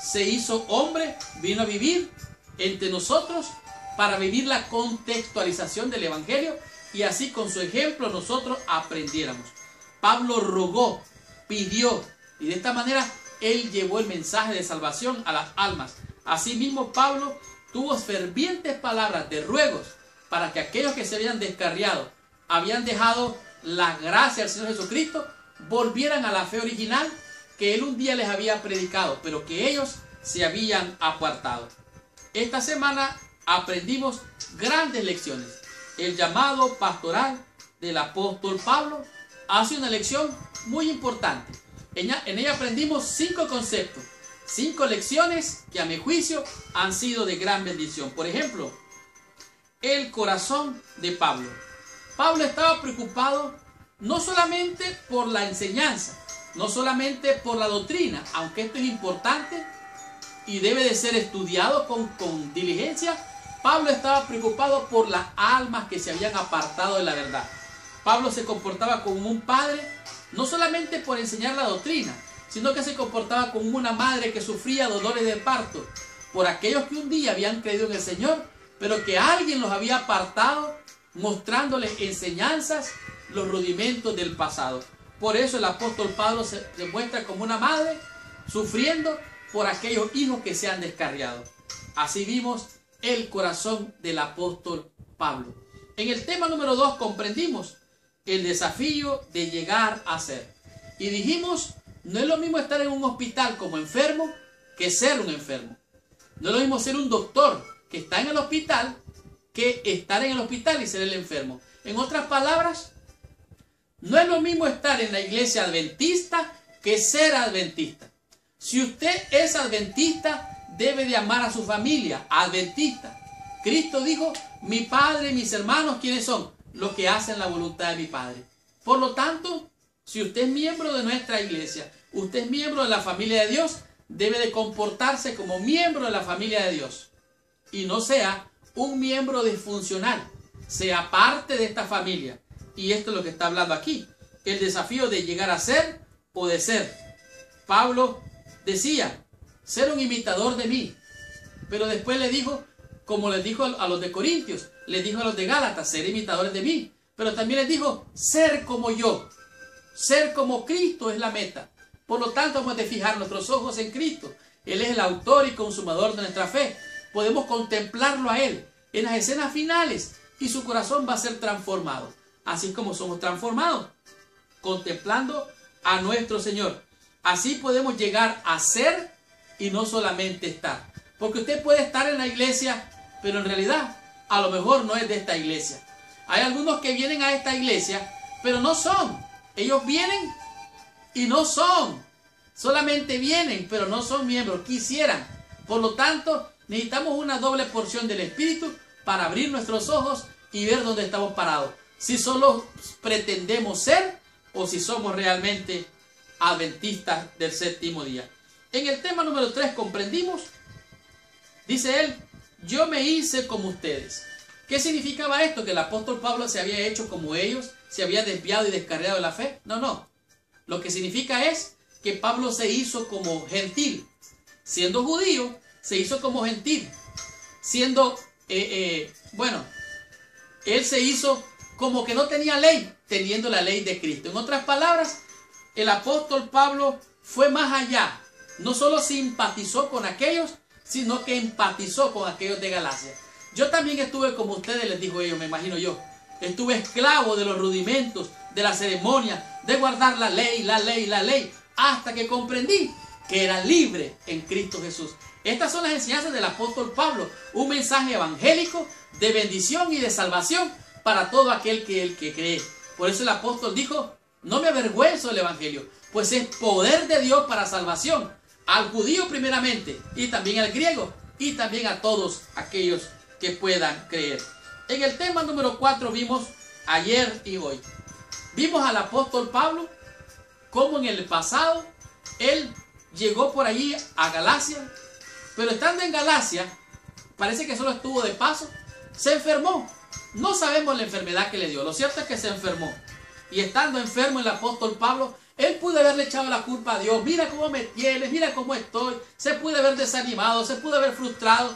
se hizo hombre, vino a vivir entre nosotros para vivir la contextualización del evangelio, y así con su ejemplo nosotros aprendiéramos. Pablo rogó, pidió, y de esta manera él llevó el mensaje de salvación a las almas. Asimismo, Pablo tuvo fervientes palabras de ruegos para que aquellos que se habían descarriado, habían dejado la gracia del Señor Jesucristo, volvieran a la fe original que él un día les había predicado, pero que ellos se habían apartado. Esta semana aprendimos grandes lecciones. El llamado pastoral del apóstol Pablo ha sido una lección muy importante. En ella aprendimos 5 conceptos, 5 lecciones que a mi juicio han sido de gran bendición. Por ejemplo, el corazón de Pablo. Pablo estaba preocupado no solamente por la enseñanza, no solamente por la doctrina, aunque esto es importante y debe de ser estudiado con diligencia. Pablo estaba preocupado por las almas que se habían apartado de la verdad. Pablo se comportaba como un padre, no solamente por enseñar la doctrina, sino que se comportaba como una madre que sufría dolores de parto por aquellos que un día habían creído en el Señor, pero que alguien los había apartado, mostrándoles enseñanzas, los rudimentos del pasado. Por eso el apóstol Pablo se muestra como una madre sufriendo por aquellos hijos que se han descarriado. Así vimos el corazón del apóstol Pablo. En el tema número 2 comprendimos el desafío de llegar a ser. Y dijimos, no es lo mismo estar en un hospital como enfermo que ser un enfermo. No es lo mismo ser un doctor que está en el hospital que estar en el hospital y ser el enfermo. En otras palabras, no es lo mismo estar en la iglesia adventista que ser adventista. Si usted es adventista, debe de amar a su familia adventista. Cristo dijo, mi Padre y mis hermanos, ¿quiénes son? Los que hacen la voluntad de mi Padre. Por lo tanto, si usted es miembro de nuestra iglesia, usted es miembro de la familia de Dios, debe de comportarse como miembro de la familia de Dios. Y no sea un miembro disfuncional, sea parte de esta familia. Y esto es lo que está hablando aquí. El desafío de llegar a ser o de ser. Pablo decía, ser un imitador de mí. Pero después le dijo, como les dijo a los de Corintios, les dijo a los de Gálatas, ser imitadores de mí. Pero también les dijo, ser como yo. Ser como Cristo es la meta. Por lo tanto, hemos de fijar nuestros ojos en Cristo. Él es el autor y consumador de nuestra fe. Podemos contemplarlo a Él en las escenas finales y su corazón va a ser transformado. Así como somos transformados, contemplando a nuestro Señor. Así podemos llegar a ser y no solamente estar. Porque usted puede estar en la iglesia, pero en realidad a lo mejor no es de esta iglesia. Hay algunos que vienen a esta iglesia, pero no son. Ellos vienen y no son. Solamente vienen, pero no son miembros. Quisieran. Por lo tanto, necesitamos una doble porción del Espíritu para abrir nuestros ojos y ver dónde estamos parados. Si solo pretendemos ser o si somos realmente adventistas del séptimo día. En el tema número 3 comprendimos, dice él, yo me hice como ustedes. ¿Qué significaba esto? ¿Que el apóstol Pablo se había hecho como ellos? ¿Se había desviado y descarriado de la fe? No, no. Lo que significa es que Pablo se hizo como gentil. Siendo judío, se hizo como gentil. Siendo, él se hizo como que no tenía ley, teniendo la ley de Cristo. En otras palabras, el apóstol Pablo fue más allá. No solo simpatizó con aquellos, sino que empatizó con aquellos de Galacia. Yo también estuve como ustedes, les dijo ellos, me imagino yo. Estuve esclavo de los rudimentos, de la ceremonia, de guardar la ley, hasta que comprendí que era libre en Cristo Jesús. Estas son las enseñanzas del apóstol Pablo, un mensaje evangélico de bendición y de salvación para todo aquel que cree. Por eso el apóstol dijo, no me avergüenzo del evangelio, pues es poder de Dios para salvación, al judío primeramente, y también al griego, y también a todos aquellos que puedan creer. En el tema número 4 vimos ayer y hoy. Vimos al apóstol Pablo, como en el pasado, él llegó por allí a Galacia, pero estando en Galacia, parece que solo estuvo de paso, se enfermó. No sabemos la enfermedad que le dio, lo cierto es que se enfermó. Y estando enfermo el apóstol Pablo, él pudo haberle echado la culpa a Dios. Mira cómo me tienes, mira cómo estoy. Se pudo haber desanimado, se pudo haber frustrado.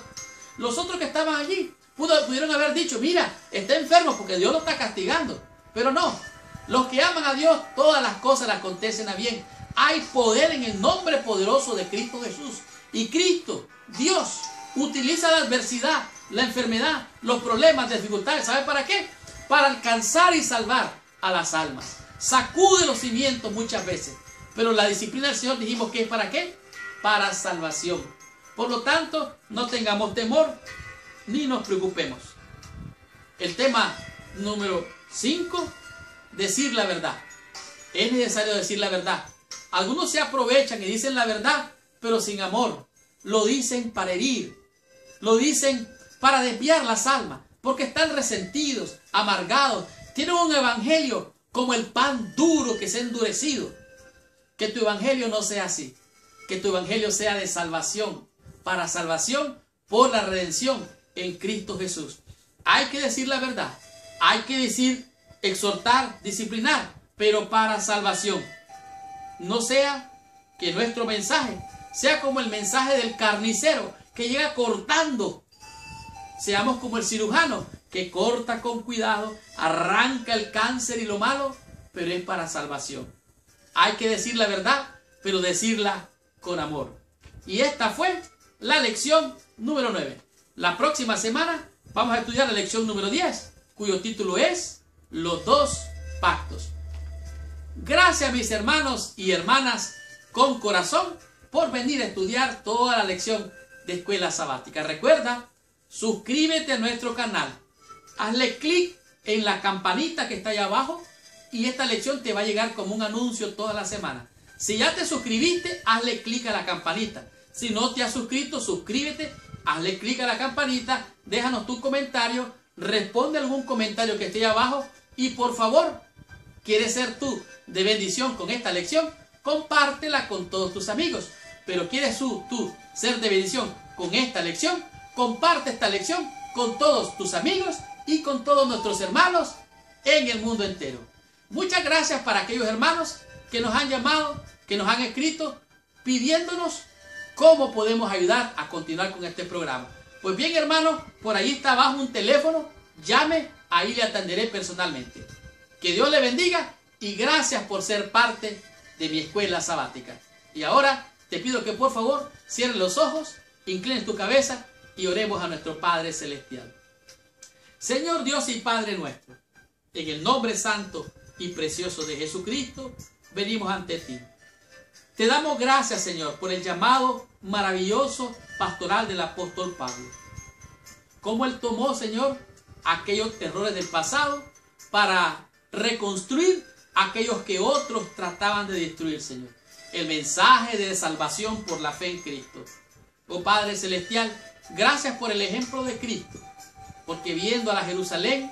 Los otros que estaban allí pudieron haber dicho, mira, está enfermo porque Dios lo está castigando. Pero no, los que aman a Dios, todas las cosas le acontecen a bien. Hay poder en el nombre poderoso de Cristo Jesús. Y Cristo, Dios, utiliza la adversidad, la enfermedad, los problemas, las dificultades. ¿Sabe para qué? Para alcanzar y salvar a las almas. Sacude los cimientos muchas veces. Pero la disciplina del Señor dijimos que es ¿para qué? Para salvación. Por lo tanto, no tengamos temor ni nos preocupemos. El tema número 5, decir la verdad. Es necesario decir la verdad. Algunos se aprovechan y dicen la verdad, pero sin amor. Lo dicen para herir. Lo dicen para desviar las almas, porque están resentidos, amargados. Tienen un evangelio como el pan duro que se ha endurecido. Que tu evangelio no sea así. Que tu evangelio sea de salvación, para salvación por la redención en Cristo Jesús. Hay que decir la verdad. Hay que decir, exhortar, disciplinar, pero para salvación. No sea que nuestro mensaje sea como el mensaje del carnicero que llega cortando. Seamos como el cirujano que corta con cuidado, arranca el cáncer y lo malo, pero es para salvación. Hay que decir la verdad, pero decirla con amor. Y esta fue la lección número 9. La próxima semana vamos a estudiar la lección número 10, cuyo título es Los dos pactos. Gracias, mis hermanos y hermanas con corazón, por venir a estudiar toda la lección de Escuela Sabática. Recuerda, suscríbete a nuestro canal. Hazle clic en la campanita que está allá abajo y esta lección te va a llegar como un anuncio toda la semana. Si ya te suscribiste, hazle clic a la campanita. Si no te has suscrito, suscríbete, hazle clic a la campanita, déjanos tu comentario, responde algún comentario que esté allá abajo y por favor, ¿quieres ser tú de bendición con esta lección? Compártela con todos tus amigos. Pero ¿quieres tú ser de bendición con esta lección? Comparte esta lección con todos tus amigos y con todos nuestros hermanos en el mundo entero. Muchas gracias para aquellos hermanos que nos han llamado, que nos han escrito, pidiéndonos cómo podemos ayudar a continuar con este programa. Pues bien, hermanos, por ahí está abajo un teléfono, llame, ahí le atenderé personalmente. Que Dios le bendiga y gracias por ser parte de mi escuela sabática. Y ahora te pido que por favor cierres los ojos, inclines tu cabeza y oremos a nuestro Padre Celestial. Señor Dios y Padre nuestro, en el nombre santo y precioso de Jesucristo, venimos ante ti. Te damos gracias, Señor, por el llamado maravilloso pastoral del apóstol Pablo. Cómo él tomó, Señor, aquellos errores del pasado para reconstruir aquellos que otros trataban de destruir, Señor. El mensaje de salvación por la fe en Cristo. Oh Padre Celestial, gracias por el ejemplo de Cristo, porque viendo a la Jerusalén,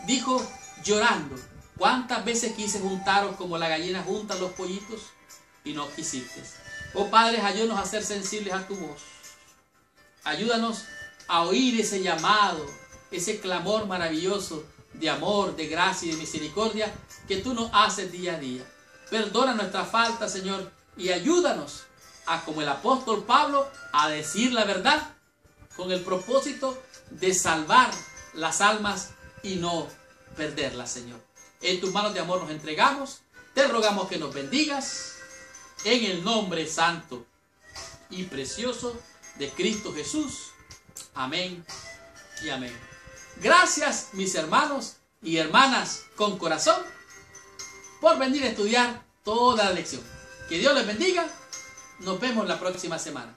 dijo llorando: ¿cuántas veces quise juntaros como la gallina junta los pollitos? Y no quisiste. Oh Padre, ayúdanos a ser sensibles a tu voz. Ayúdanos a oír ese llamado, ese clamor maravilloso de amor, de gracia y de misericordia que tú nos haces día a día. Perdona nuestra falta, Señor, y ayúdanos a, como el apóstol Pablo, a decir la verdad con el propósito de salvar las almas y no perderlas, Señor. En tus manos de amor nos entregamos. Te rogamos que nos bendigas en el nombre santo y precioso de Cristo Jesús. Amén y amén. Gracias, mis hermanos y hermanas con corazón, por venir a estudiar toda la lección. Que Dios les bendiga. Nos vemos la próxima semana.